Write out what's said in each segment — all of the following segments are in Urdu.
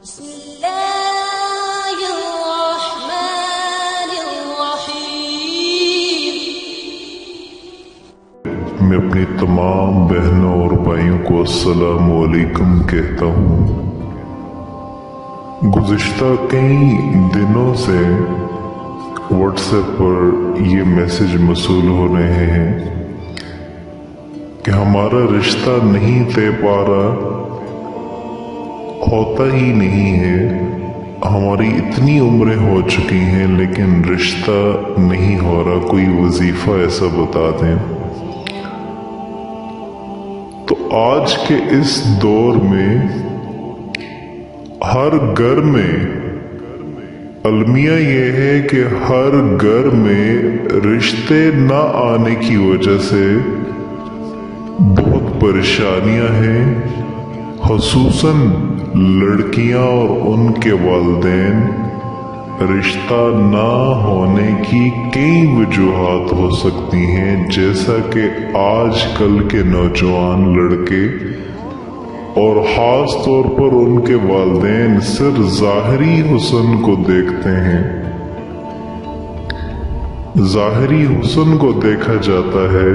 بسم اللہ الرحمن الرحیم۔ میں اپنی تمام بہنوں اور بھائیوں کو السلام علیکم کہتا ہوں۔ گزشتہ کئی دنوں سے واٹس ایپ پر یہ میسج موصول ہو رہے ہیں کہ ہمارا رشتہ نہیں طے پا رہا، ہوتا ہی نہیں ہے، ہماری اتنی عمریں ہو چکی ہیں لیکن رشتہ نہیں ہو رہا، کوئی وظیفہ ایسا بتا دیں۔ تو آج کے اس دور میں ہر گھر میں المیہ یہ ہے کہ ہر گھر میں رشتے نہ آنے کی وجہ سے بہت پریشانیاں ہیں، خصوصاً لڑکیاں اور ان کے والدین۔ رشتہ نہ ہونے کی کئی وجوہات ہو سکتی ہیں، جیسا کہ آج کل کے نوجوان لڑکے اور خاص طور پر ان کے والدین صرف ظاہری حسن کو دیکھتے ہیں۔ ظاہری حسن کو دیکھا جاتا ہے،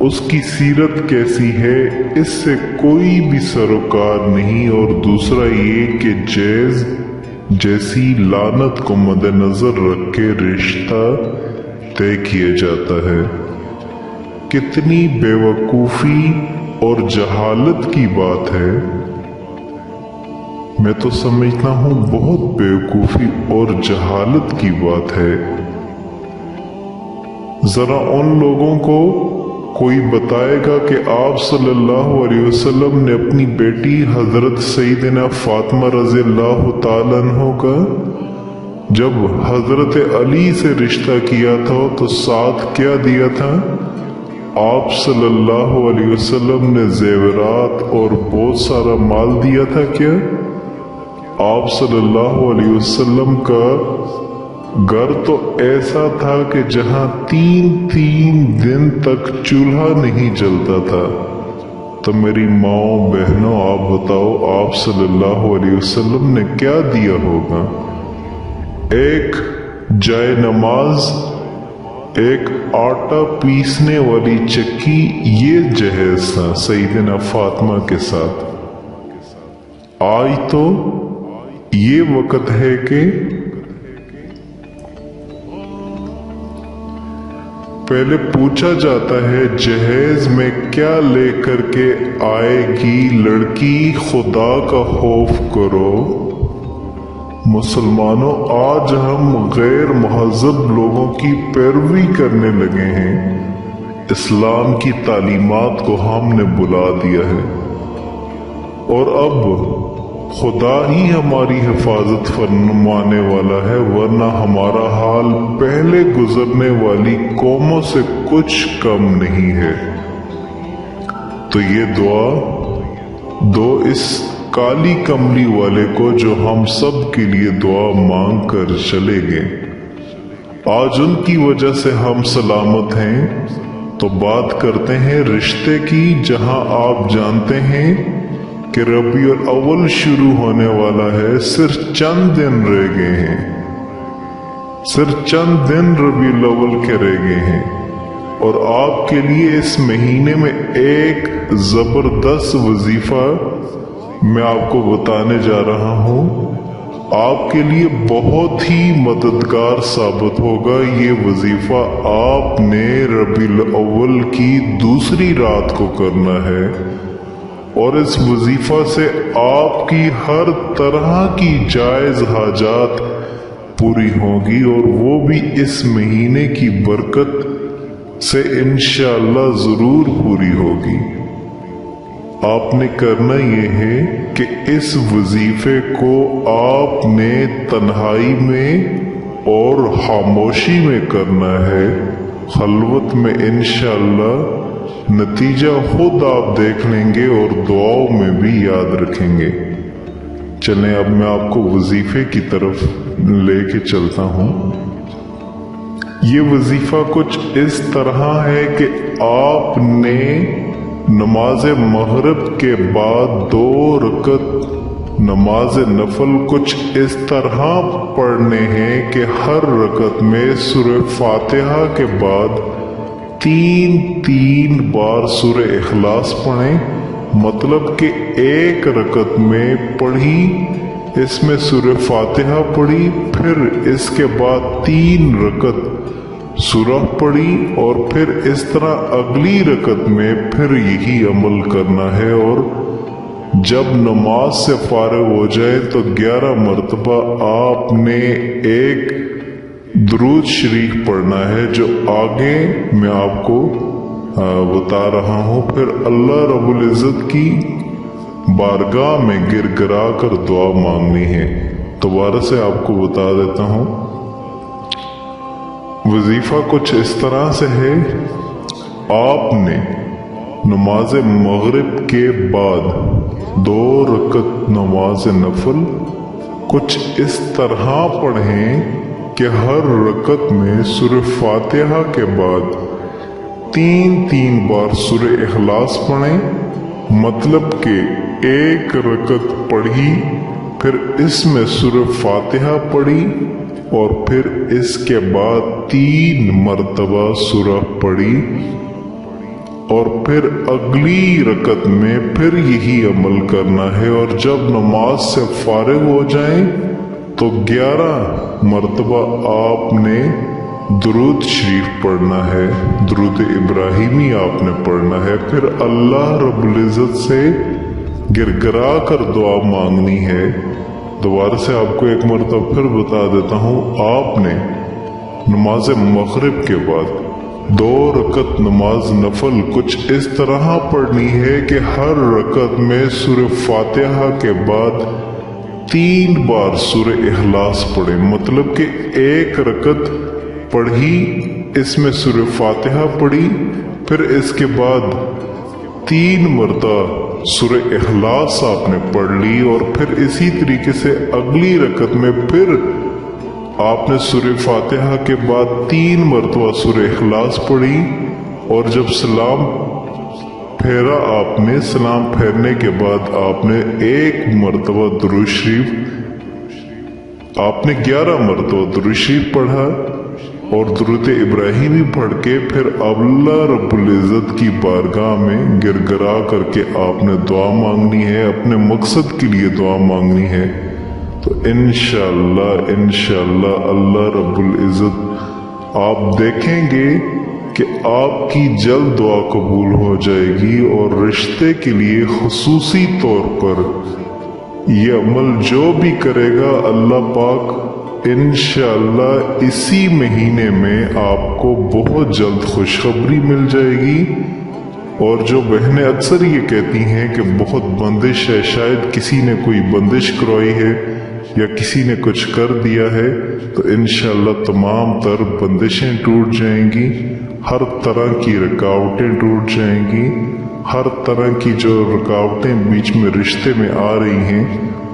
اس کی سیرت کیسی ہے اس سے کوئی بھی سروکار نہیں، اور دوسرا یہ کہ جیسی لعنت کو مد نظر رکھ کے رشتہ طے کیا جاتا ہے۔ کتنی بے وقوفی اور جہالت کی بات ہے، میں تو سمجھتا ہوں بہت بے وقوفی اور جہالت کی بات ہے۔ ذرا ان لوگوں کو کوئی بتائے گا کہ آپ صلی اللہ علیہ وسلم نے اپنی بیٹی حضرت سیدنا فاطمہ رضی اللہ تعالیٰ عنہ کا جب حضرت علی سے رشتہ کیا تھا تو ساتھ کیا دیا تھا؟ آپ صلی اللہ علیہ وسلم نے زیورات اور بہت سارا مال دیا تھا کیا؟ آپ صلی اللہ علیہ وسلم کا گھر تو ایسا تھا کہ جہاں تین دن تک چولہا نہیں جلتا تھا۔ تو میری ماؤں بہنوں آپ بتاؤ، آپ صلی اللہ علیہ وسلم نے کیا دیا ہوگا؟ ایک جائے نماز، ایک آٹا پیسنے والی چکی، یہ جہیز تھا سیدنا فاطمہ کے ساتھ۔ آج تو یہ وقت ہے کہ پہلے پوچھا جاتا ہے جہیز میں کیا لے کر کے آئے گی لڑکی، خدا کا خوف کرو۔ مسلمانوں، آج ہم غیر مہذب لوگوں کی پیروی کرنے لگے ہیں، اسلام کی تعلیمات کو ہم نے بلا دیا ہے، اور اب خدا ہی ہماری حفاظت فرمانے والا ہے، ورنہ ہمارا حال پہلے گزرنے والی قوموں سے کچھ کم نہیں ہے۔ تو یہ دعا دو اس کالی کملی والے کو جو ہم سب کے لیے دعا مانگ کر چلے گئے۔ آج ان کی وجہ سے ہم سلامت ہیں۔ تو بات کرتے ہیں رشتے کی، جہاں آپ جانتے ہیں کہ ربیع الاول شروع ہونے والا ہے، صرف چند دن رہ گئے ہیں، صرف چند دن ربیع الاول کے رہ گئے ہیں، اور آپ کے لیے اس مہینے میں ایک زبردست وظیفہ میں آپ کو بتانے جا رہا ہوں، آپ کے لیے بہت ہی مددگار ثابت ہوگا۔ یہ وظیفہ آپ نے ربیع الاول کی دوسری رات کو کرنا ہے، اور اس وظیفہ سے آپ کی ہر طرح کی جائز حاجات پوری ہوگی، اور وہ بھی اس مہینے کی برکت سے انشاءاللہ ضرور پوری ہوگی۔ آپ نے کرنا یہ ہے کہ اس وظیفے کو آپ نے تنہائی میں اور خاموشی میں کرنا ہے، خلوت میں انشاءاللہ نتیجہ خود آپ دیکھ لیں گے اور دعاؤں میں بھی یاد رکھیں گے۔ چلیں اب میں آپ کو وظیفے کی طرف لے کے چلتا ہوں۔ یہ وظیفہ کچھ اس طرح ہے کہ آپ نے نماز مغرب کے بعد 2 رکعت نماز نفل کچھ اس طرح پڑھنے ہیں کہ ہر رکعت میں سورہ فاتحہ کے بعد 3 بار سورہ اخلاص پڑھیں، مطلب کہ ایک رکعت میں پڑھی، اس میں سورہ فاتحہ پڑھی، پھر اس کے بعد 3 رکعت سورہ پڑھی، اور پھر اس طرح اگلی رکعت میں پھر یہی عمل کرنا ہے، اور جب نماز سے فارغ ہو جائے تو 11 مرتبہ آپ نے ایک درود شریف پڑھنا ہے جو آگے میں آپ کو بتا رہا ہوں، پھر اللہ رب العزت کی بارگاہ میں گر گرا کر دعا مانگنی ہے۔ دوبارہ سے آپ کو بتا دیتا ہوں، وظیفہ کچھ اس طرح سے ہے، آپ نے نماز مغرب کے بعد 2 رکعت نماز نفل کچھ اس طرح پڑھیں کہ ہر رکعت میں سورہ فاتحہ کے بعد 3 بار سورہ اخلاص پڑھیں، مطلب کہ ایک رکعت پڑھی، پھر اس میں سورہ فاتحہ پڑھی، اور پھر اس کے بعد 3 مرتبہ سورہ پڑھی، اور پھر اگلی رکعت میں پھر یہی عمل کرنا ہے، اور جب نماز سے فارغ ہو جائیں تو 11 مرتبہ آپ نے درود شریف پڑھنا ہے، درود ابراہیمی آپ نے پڑھنا ہے، پھر اللہ رب العزت سے گر گرا کر دعا مانگنی ہے۔ دوبارہ سے آپ کو ایک مرتبہ پھر بتا دیتا ہوں، آپ نے نماز مغرب کے بعد 2 رکعت نماز نفل کچھ اس طرح پڑھنی ہے کہ ہر رکعت میں سورہ فاتحہ کے بعد 3 بار سورہ اخلاص پڑھیں، مطلب کہ ایک رکعت پڑھی، اس میں سورہ فاتحہ پڑھی، پھر اس کے بعد 3 مرتبہ سورہ اخلاص آپ نے پڑھ لی، اور پھر اسی طریقے سے اگلی رکعت میں پھر آپ نے سورہ فاتحہ کے بعد 3 مرتبہ سورہ اخلاص پڑھی، اور جب سلام پھیرا آپ نے، سلام پھیرنے کے بعد آپ نے 1 مرتبہ درود شریف، آپ نے 11 مرتبہ درود شریف پڑھا، اور درود ابراہیمی پڑھ کے پھر اللہ رب العزت کی بارگاہ میں گر گرا کر کے آپ نے دعا مانگنی ہے، اپنے مقصد کے لیے دعا مانگنی ہے۔ تو انشاءاللہ اللہ رب العزت آپ دیکھیں گے کہ آپ کی جلد دعا قبول ہو جائے گی، اور رشتے کے لیے خصوصی طور پر یہ عمل جو بھی کرے گا اللہ پاک انشاءاللہ اسی مہینے میں آپ کو بہت جلد خوشخبری مل جائے گی۔ اور جو بہنیں اکثر یہ کہتی ہیں کہ بہت بندش ہے، شاید کسی نے کوئی بندش کروائی ہے یا کسی نے کچھ کر دیا ہے، تو انشاءاللہ تمام تر بندشیں ٹوٹ جائیں گی، ہر طرح کی رکاوٹیں ٹوٹ جائیں گی، ہر طرح کی جو رکاوٹیں بیچ میں رشتے میں آ رہی ہیں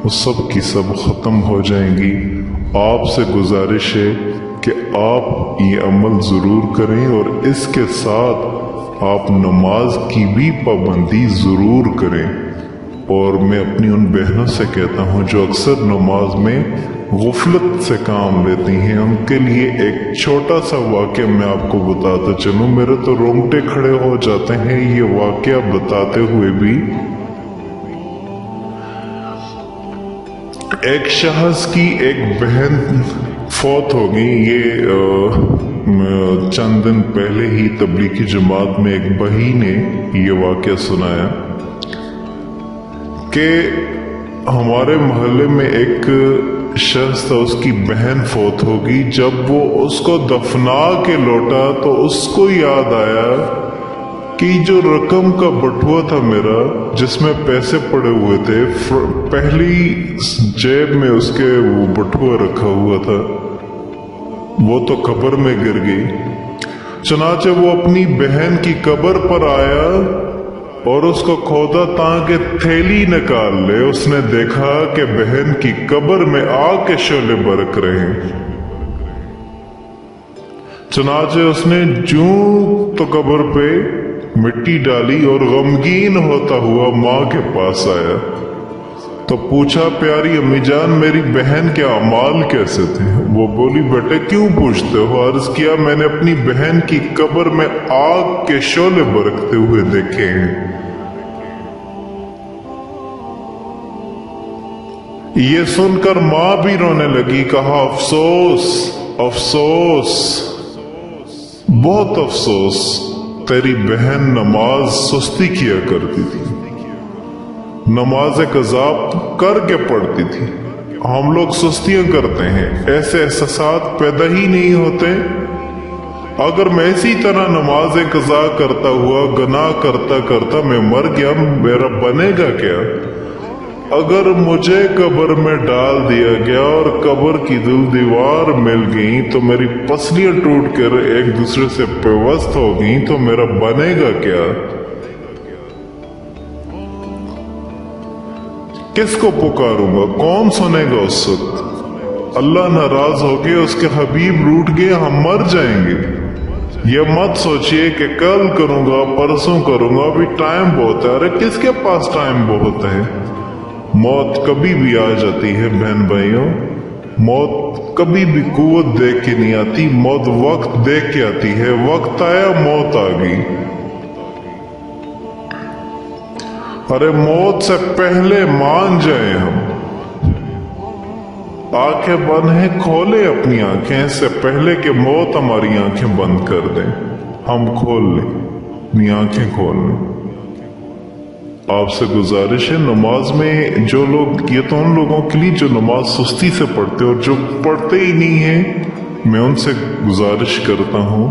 وہ سب کی سب ختم ہو جائیں گی۔ آپ سے گزارش ہے کہ آپ یہ عمل ضرور کریں، اور اس کے ساتھ آپ نماز کی بھی پابندی ضرور کریں۔ اور میں اپنی ان بہنوں سے کہتا ہوں جو اکثر نماز میں غفلت سے کام لیتی ہیں، ان کے لیے ایک چھوٹا سا واقعہ میں آپ کو بتاتا چلوں، میرے تو رونگٹے کھڑے ہو جاتے ہیں یہ واقعہ بتاتے ہوئے بھی۔ ایک شخص کی ایک بہن فوت ہو گئی، یہ چند دن پہلے ہی تبلیغی جماعت میں ایک بھائی نے یہ واقعہ سنایا کہ ہمارے محلے میں ایک شخص تھا، اس کی بہن فوت ہوگی، جب وہ اس کو دفنا کے لوٹا تو اس کو یاد آیا کہ جو رقم کا بٹوا تھا میرا جس میں پیسے پڑے ہوئے تھے، پہلی جیب میں اس کے وہ بٹوا رکھا ہوا تھا، وہ تو قبر میں گر گئی۔ چنانچہ وہ اپنی بہن کی قبر پر آیا اور اس کو کھودا تاکہ تھیلی نکال لے۔ اس نے دیکھا کہ بہن کی قبر میں آگ کے شعلے برق رہے ہیں۔ چنانچہ اس نے جوں تو قبر پہ مٹی ڈالی اور غمگین ہوتا ہوا ماں کے پاس آیا تو پوچھا پیاری امی جان میری بہن کے اعمال کیسے تھے؟ وہ بولی بیٹے کیوں پوچھتے ہو؟ عرض کیا میں نے اپنی بہن کی قبر میں آگ کے شعلے برکتے ہوئے دیکھے ہیں۔ یہ سن کر ماں بھی رونے لگی، کہا افسوس افسوس، بہت افسوس، تیری بہن نماز سستی کیا کرتی تھی، نماز قضا کر کے پڑھتی تھی۔ ہم لوگ سستیاں کرتے ہیں، ایسے احساسات پیدا ہی نہیں ہوتے۔ اگر میں اسی طرح نماز قضا کرتا ہوا گناہ کرتا کرتا میں مر گیا، میرا بنے گا کیا؟ اگر مجھے قبر میں ڈال دیا گیا اور قبر کی دل دیوار مل گئی تو میری پسلیاں ٹوٹ کر ایک دوسرے سے پیوست ہو گئیں تو میرا بنے گا کیا؟ کس کو پکاروں گا؟ کون سنے گا اس وقت؟ اللہ ناراض ہو گئے، اس کے حبیب روٹھ گئے، ہم مر جائیں گے۔ یہ مت سوچئے کہ کل کروں گا پرسوں کروں گا، ابھی ٹائم بہت ہے۔ ارے کس کے پاس ٹائم بہت ہے؟ موت کبھی بھی آ جاتی ہے بہن بھائیوں، موت کبھی بھی قوت دیکھ کے نہیں آتی، موت وقت دیکھ کے آتی ہے۔ وقت آیا موت آ گئی۔ ارے موت سے پہلے مان جائیں ہم، آنکھیں بند ہیں کھولے اپنی آنکھیں، اس سے پہلے کہ موت ہماری آنکھیں بند کر دیں، ہم کھول لیں اپنی آنکھیں کھول لیں۔ آپ سے گزارش ہے نماز میں جو لوگ، یہ تو ان لوگوں کے لیے جو نماز سستی سے پڑھتے اور جو پڑھتے ہی نہیں ہیں، میں ان سے گزارش کرتا ہوں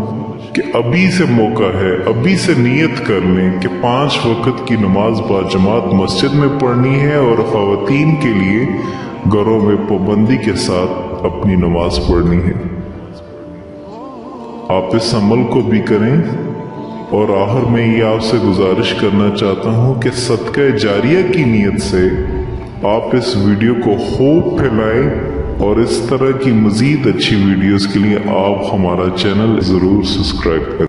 کہ ابھی سے موقع ہے، ابھی سے نیت کر لیں کہ 5 وقت کی نماز باجماعت مسجد میں پڑھنی ہے، اور خواتین کے لیے گھروں میں پابندی کے ساتھ اپنی نماز پڑھنی ہے۔ آپ اس عمل کو بھی کریں، اور آخر میں یہ آپ سے گزارش کرنا چاہتا ہوں کہ صدقہ جاریہ کی نیت سے آپ اس ویڈیو کو خوب پھیلائیں، اور اس طرح کی مزید اچھی ویڈیوز کے لیے آپ ہمارا چینل ضرور سبسکرائب کریں۔